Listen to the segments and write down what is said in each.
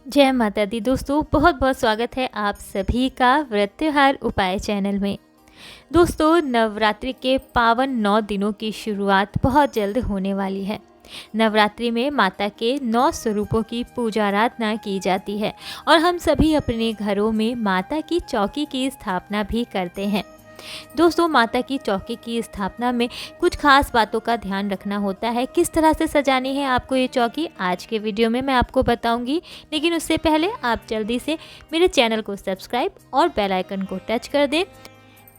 जय माता दी दोस्तों, बहुत बहुत स्वागत है आप सभी का व्रत त्योहार उपाय चैनल में। दोस्तों, नवरात्रि के पावन 9 दिनों की शुरुआत बहुत जल्द होने वाली है। नवरात्रि में माता के 9 स्वरूपों की पूजा आराधना की जाती है और हम सभी अपने घरों में माता की चौकी की स्थापना भी करते हैं। दोस्तों, माता की चौकी की स्थापना में कुछ खास बातों का ध्यान रखना होता है। किस तरह से सजानी है आपको ये चौकी, आज के वीडियो में मैं आपको बताऊंगी। लेकिन उससे पहले आप जल्दी से मेरे चैनल को सब्सक्राइब और बेल आइकन को टच कर दें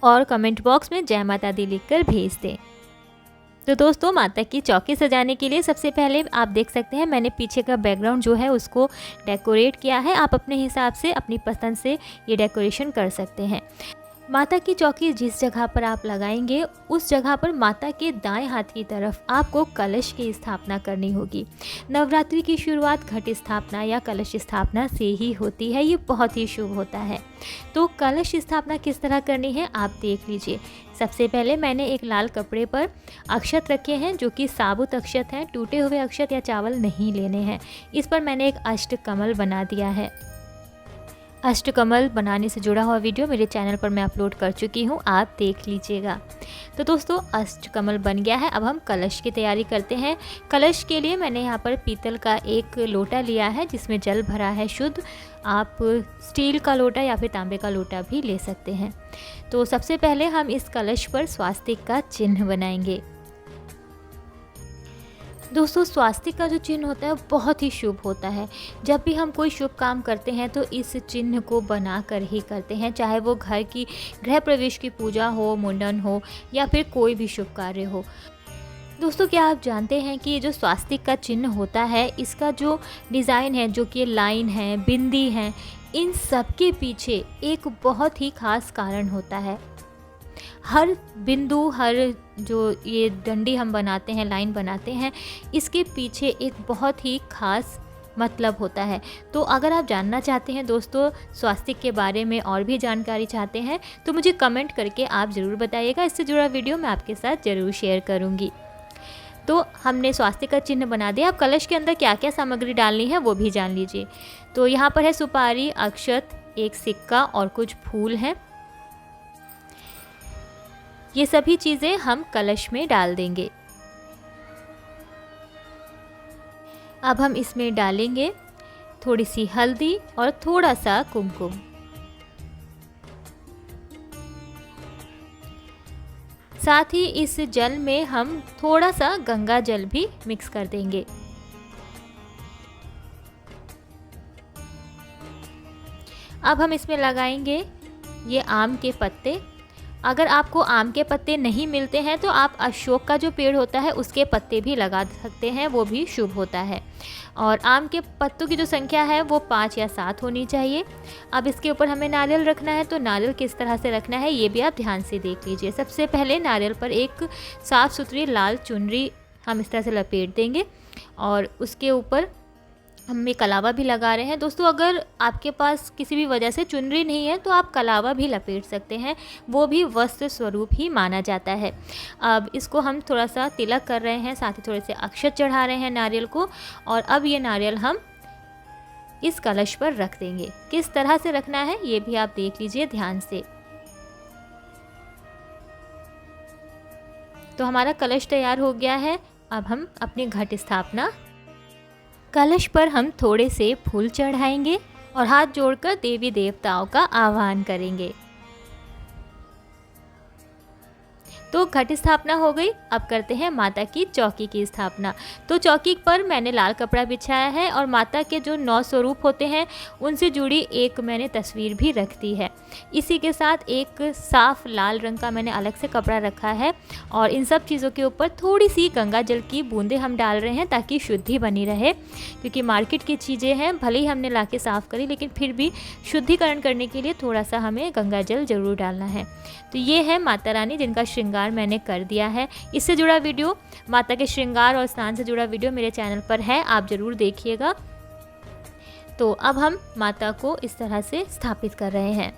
और कमेंट बॉक्स में जय माता दी लिखकर भेज दें। तो दोस्तों, माता की चौकी सजाने के लिए सबसे पहले आप देख सकते हैं मैंने पीछे का बैकग्राउंड जो है उसको डेकोरेट किया है। आप अपने हिसाब से अपनी पसंद से ये डेकोरेशन कर सकते हैं। माता की चौकी जिस जगह पर आप लगाएंगे उस जगह पर माता के दाएं हाथ की तरफ आपको कलश की स्थापना करनी होगी। नवरात्रि की शुरुआत घट स्थापना या कलश स्थापना से ही होती है। ये बहुत ही शुभ होता है। तो कलश स्थापना किस तरह करनी है आप देख लीजिए। सबसे पहले मैंने एक लाल कपड़े पर अक्षत रखे हैं जो कि साबुत अक्षत हैं। टूटे हुए अक्षत या चावल नहीं लेने हैं। इस पर मैंने एक अष्टकमल बना दिया है। अष्टकमल बनाने से जुड़ा हुआ वीडियो मेरे चैनल पर मैं अपलोड कर चुकी हूँ, आप देख लीजिएगा। तो दोस्तों, अष्टकमल बन गया है। अब हम कलश की तैयारी करते हैं। कलश के लिए मैंने यहाँ पर पीतल का एक लोटा लिया है जिसमें जल भरा है शुद्ध। आप स्टील का लोटा या फिर तांबे का लोटा भी ले सकते हैं। तो सबसे पहले हम इस कलश पर स्वास्तिक का चिन्ह बनाएंगे। दोस्तों, स्वास्तिक का जो चिन्ह होता है बहुत ही शुभ होता है। जब भी हम कोई शुभ काम करते हैं तो इस चिन्ह को बना कर ही करते हैं, चाहे वो घर की गृह प्रवेश की पूजा हो, मुंडन हो या फिर कोई भी शुभ कार्य हो। दोस्तों, क्या आप जानते हैं कि ये जो स्वास्तिक का चिन्ह होता है इसका जो डिज़ाइन है, जो कि लाइन है, बिंदी है, इन सब के पीछे एक बहुत ही खास कारण होता है। हर बिंदु, हर जो ये डंडी हम बनाते हैं, लाइन बनाते हैं, इसके पीछे एक बहुत ही खास मतलब होता है। तो अगर आप जानना चाहते हैं दोस्तों, स्वास्तिक के बारे में और भी जानकारी चाहते हैं तो मुझे कमेंट करके आप ज़रूर बताइएगा। इससे जुड़ा वीडियो मैं आपके साथ ज़रूर शेयर करूँगी। तो हमने स्वास्तिक का चिन्ह बना दिया। अब कलश के अंदर क्या क्या सामग्री डालनी है वो भी जान लीजिए। तो यहाँ पर है सुपारी, अक्षत, एक सिक्का और कुछ फूल हैं। ये सभी चीज़ें हम कलश में डाल देंगे। अब हम इसमें डालेंगे थोड़ी सी हल्दी और थोड़ा सा कुमकुम। साथ ही इस जल में हम थोड़ा सा गंगा जल भी मिक्स कर देंगे। अब हम इसमें लगाएंगे ये आम के पत्ते। अगर आपको आम के पत्ते नहीं मिलते हैं तो आप अशोक का जो पेड़ होता है उसके पत्ते भी लगा सकते हैं, वो भी शुभ होता है। और आम के पत्तों की जो संख्या है वो 5 या 7 होनी चाहिए। अब इसके ऊपर हमें नारियल रखना है, तो नारियल किस तरह से रखना है ये भी आप ध्यान से देख लीजिए। सबसे पहले नारियल पर एक साफ़ सुथरी लाल चुनरी हम इस तरह से लपेट देंगे और उसके ऊपर हम एक कलावा भी लगा रहे हैं। दोस्तों, अगर आपके पास किसी भी वजह से चुनरी नहीं है तो आप कलावा भी लपेट सकते हैं, वो भी वस्त्र स्वरूप ही माना जाता है। अब इसको हम थोड़ा सा तिलक कर रहे हैं, साथ ही थोड़े से अक्षत चढ़ा रहे हैं नारियल को। और अब ये नारियल हम इस कलश पर रख देंगे। किस तरह से रखना है ये भी आप देख लीजिए ध्यान से। तो हमारा कलश तैयार हो गया है। अब हम अपनी घट स्थापना, कलश पर हम थोड़े से फूल चढ़ाएंगे और हाथ जोड़कर देवी देवताओं का आह्वान करेंगे। तो घट स्थापना हो गई। अब करते हैं माता की चौकी की स्थापना। तो चौकी पर मैंने लाल कपड़ा बिछाया है और माता के जो 9 स्वरूप होते हैं उनसे जुड़ी एक मैंने तस्वीर भी रख दी है। इसी के साथ एक साफ लाल रंग का मैंने अलग से कपड़ा रखा है और इन सब चीज़ों के ऊपर थोड़ी सी गंगा जल की बूंदें हम डाल रहे हैं ताकि शुद्धि बनी रहे। क्योंकि मार्केट की चीज़ें हैं, भले ही हमने ला के साफ़ करी लेकिन फिर भी शुद्धिकरण करने के लिए थोड़ा सा हमें गंगा जल ज़रूर डालना है। तो ये है माता रानी जिनका श्रृंगार मैंने कर दिया है। इससे जुड़ा वीडियो, माता के श्रृंगार और स्नान से जुड़ा वीडियो मेरे चैनल पर है, आप ज़रूर देखिएगा। तो अब हम माता को इस तरह से स्थापित कर रहे हैं।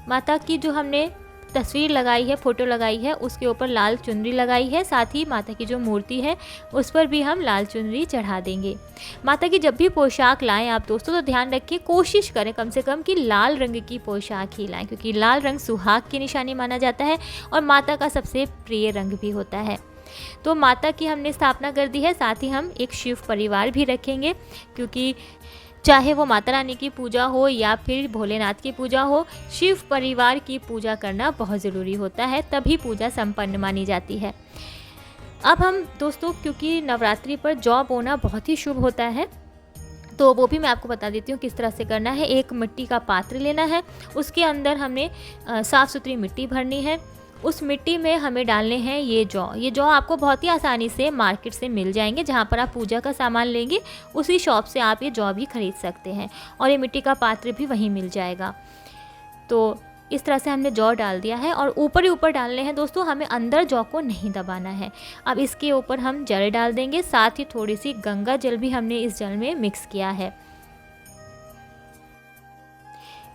माता की जो हमने तस्वीर लगाई है, फ़ोटो लगाई है, उसके ऊपर लाल चुनरी लगाई है। साथ ही माता की जो मूर्ति है उस पर भी हम लाल चुनरी चढ़ा देंगे। माता की जब भी पोशाक लाएं आप दोस्तों तो ध्यान रखिए, कोशिश करें कम से कम कि लाल रंग की पोशाक ही लाएं, क्योंकि लाल रंग सुहाग की निशानी माना जाता है और माता का सबसे प्रिय रंग भी होता है। तो माता की हमने स्थापना कर दी है। साथ ही हम एक शिव परिवार भी रखेंगे, क्योंकि चाहे वो माता रानी की पूजा हो या फिर भोलेनाथ की पूजा हो, शिव परिवार की पूजा करना बहुत ज़रूरी होता है, तभी पूजा संपन्न मानी जाती है। अब हम दोस्तों, क्योंकि नवरात्रि पर जौ बोना बहुत ही शुभ होता है, तो वो भी मैं आपको बता देती हूँ किस तरह से करना है। एक मिट्टी का पात्र लेना है, उसके अंदर हमने साफ़ सुथरी मिट्टी भरनी है। उस मिट्टी में हमें डालने हैं ये जौ आपको बहुत ही आसानी से मार्केट से मिल जाएंगे। जहाँ पर आप पूजा का सामान लेंगे उसी शॉप से आप ये जौ भी खरीद सकते हैं, और ये मिट्टी का पात्र भी वहीं मिल जाएगा। तो इस तरह से हमने जौ डाल दिया है और ऊपर ही ऊपर डालने हैं दोस्तों, हमें अंदर जौ को नहीं दबाना है। अब इसके ऊपर हम जल डाल देंगे, साथ ही थोड़ी सी गंगा जल भी हमने इस जल में मिक्स किया है।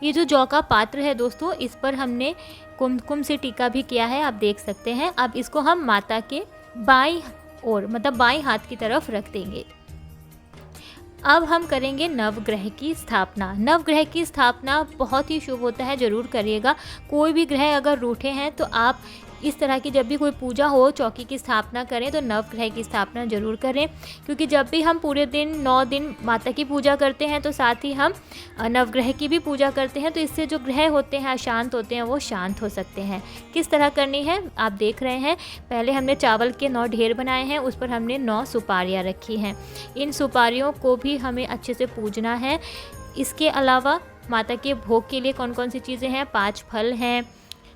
ये जो जौ का पात्र है दोस्तों, इस पर हमने कुमकुम से टीका भी किया है, आप देख सकते हैं। अब इसको हम माता के बाईं ओर मतलब बाईं हाथ की तरफ रख देंगे। अब हम करेंगे नवग्रह की स्थापना। नवग्रह की स्थापना बहुत ही शुभ होता है, ज़रूर करिएगा। कोई भी ग्रह अगर रूठे हैं तो आप इस तरह की जब भी कोई पूजा हो, चौकी की स्थापना करें तो नवग्रह की स्थापना ज़रूर करें, क्योंकि जब भी हम पूरे दिन 9 दिन माता की पूजा करते हैं तो साथ ही हम नवग्रह की भी पूजा करते हैं, तो इससे जो ग्रह होते हैं अशांत होते हैं वो शांत हो सकते हैं। किस तरह करनी है आप देख रहे हैं। पहले हमने चावल के 9 ढेर बनाए हैं, उस पर हमने 9 सुपारियाँ रखी हैं। इन सुपारियों को भी हमें अच्छे से पूजना है। इसके अलावा माता के भोग के लिए कौन कौन सी चीज़ें हैं, 5 फल हैं,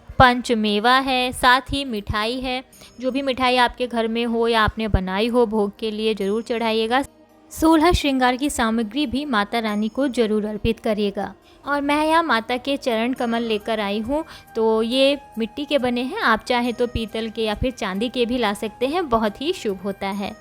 पंचमेवा है, साथ ही मिठाई है। जो भी मिठाई आपके घर में हो या आपने बनाई हो भोग के लिए ज़रूर चढ़ाइएगा। 16 श्रृंगार की सामग्री भी माता रानी को ज़रूर अर्पित करिएगा। और मैं यहाँ माता के चरण कमल लेकर आई हूँ, तो ये मिट्टी के बने हैं, आप चाहे तो पीतल के या फिर चांदी के भी ला सकते हैं, बहुत ही शुभ होता है।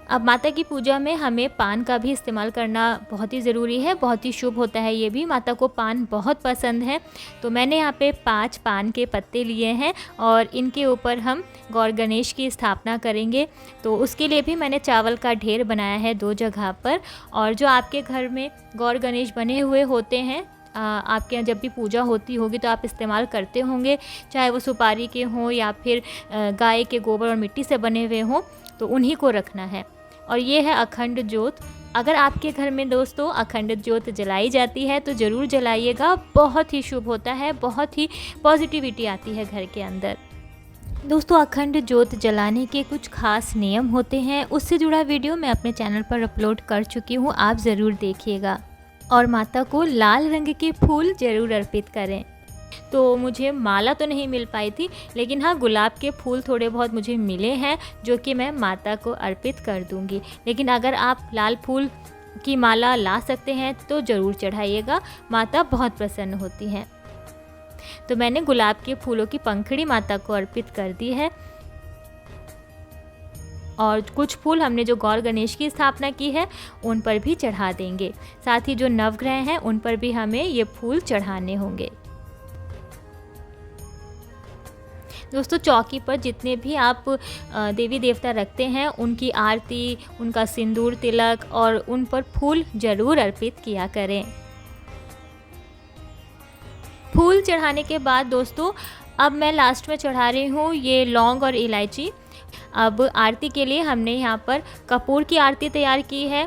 अब माता की पूजा में हमें पान का भी इस्तेमाल करना बहुत ही ज़रूरी है, बहुत ही शुभ होता है ये भी। माता को पान बहुत पसंद है, तो मैंने यहाँ पे 5 पान के पत्ते लिए हैं और इनके ऊपर हम गौर गणेश की स्थापना करेंगे। तो उसके लिए भी मैंने चावल का ढेर बनाया है 2 जगह पर। और जो आपके घर में गौर गणेश बने हुए होते हैं, आपके यहाँ जब भी पूजा होती होगी तो आप इस्तेमाल करते होंगे, चाहे वो सुपारी के हों या फिर गाय के गोबर और मिट्टी से बने हुए हों, तो उन्हीं को रखना है। और ये है अखंड ज्योत। अगर आपके घर में दोस्तों अखंड ज्योत जलाई जाती है तो ज़रूर जलाइएगा, बहुत ही शुभ होता है, बहुत ही पॉजिटिविटी आती है घर के अंदर। दोस्तों अखंड ज्योत जलाने के कुछ खास नियम होते हैं, उससे जुड़ा वीडियो मैं अपने चैनल पर अपलोड कर चुकी हूँ, आप ज़रूर देखिएगा। और माता को लाल रंग के फूल ज़रूर अर्पित करें। तो मुझे माला तो नहीं मिल पाई थी, लेकिन हाँ गुलाब के फूल थोड़े बहुत मुझे मिले हैं, जो कि मैं माता को अर्पित कर दूंगी। लेकिन अगर आप लाल फूल की माला ला सकते हैं तो ज़रूर चढ़ाइएगा, माता बहुत प्रसन्न होती हैं। तो मैंने गुलाब के फूलों की पंखड़ी माता को अर्पित कर दी है। और कुछ फूल हमने जो गौर गणेश की स्थापना की है उन पर भी चढ़ा देंगे। साथ ही जो नवग्रह हैं उन पर भी हमें ये फूल चढ़ाने होंगे। दोस्तों चौकी पर जितने भी आप देवी देवता रखते हैं उनकी आरती, उनका सिंदूर तिलक और उन पर फूल जरूर अर्पित किया करें। फूल चढ़ाने के बाद दोस्तों अब मैं लास्ट में चढ़ा रही हूँ ये लौंग और इलायची। अब आरती के लिए हमने यहाँ पर कपूर की आरती तैयार की है।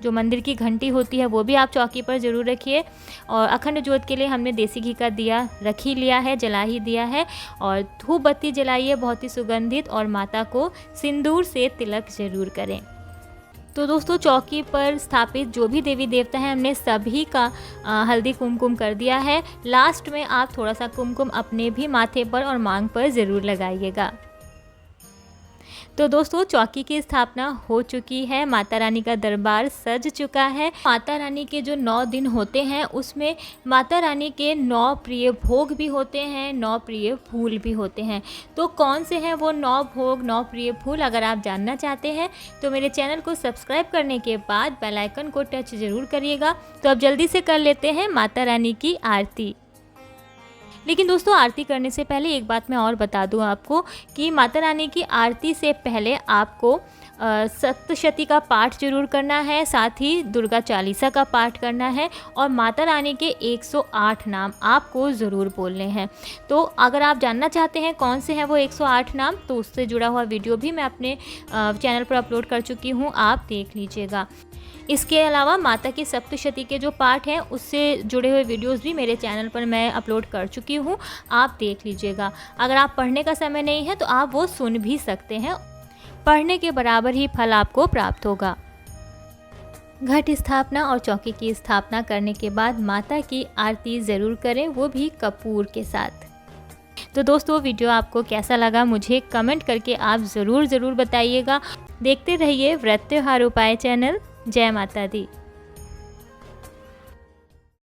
जो मंदिर की घंटी होती है वो भी आप चौकी पर ज़रूर रखिए। और अखंड ज्योत के लिए हमने देसी घी का दिया रख ही लिया है, जला ही दिया है। और धूप बत्ती जलाइए बहुत ही सुगंधित, और माता को सिंदूर से तिलक ज़रूर करें। तो दोस्तों चौकी पर स्थापित जो भी देवी देवता हैं हमने सभी का हल्दी कुमकुम कर दिया है। लास्ट में आप थोड़ा सा कुमकुम अपने भी माथे पर और मांग पर ज़रूर लगाइएगा। तो दोस्तों चौकी की स्थापना हो चुकी है, माता रानी का दरबार सज चुका है। माता रानी के जो 9 दिन होते हैं उसमें माता रानी के 9 प्रिय भोग भी होते हैं, 9 प्रिय फूल भी होते हैं। तो कौन से हैं वो 9 भोग, 9 प्रिय फूल, अगर आप जानना चाहते हैं तो मेरे चैनल को सब्सक्राइब करने के बाद बेल आइकन को टच ज़रूर करिएगा। तो अब जल्दी से कर लेते हैं माता रानी की आरती। लेकिन दोस्तों आरती करने से पहले एक बात मैं और बता दूं आपको कि माता रानी की आरती से पहले आपको सप्तशती का पाठ जरूर करना है, साथ ही दुर्गा चालीसा का पाठ करना है और माता रानी के 108 नाम आपको ज़रूर बोलने हैं। तो अगर आप जानना चाहते हैं कौन से हैं वो 108 नाम, तो उससे जुड़ा हुआ वीडियो भी मैं अपने चैनल पर अपलोड कर चुकी हूँ, आप देख लीजिएगा। इसके अलावा माता की सप्तशती के जो पाठ हैं उससे जुड़े हुए वीडियोस भी मेरे चैनल पर मैं अपलोड कर चुकी हूँ, आप देख लीजिएगा। अगर आप पढ़ने का समय नहीं है तो आप वो सुन भी सकते हैं, पढ़ने के बराबर ही फल आपको प्राप्त होगा। घट स्थापना और चौकी की स्थापना करने के बाद माता की आरती ज़रूर करें, वो भी कपूर के साथ। तो दोस्तों वीडियो आपको कैसा लगा मुझे कमेंट करके आप ज़रूर बताइएगा। देखते रहिए व्रत त्योहार उपाय चैनल। जय माता दी।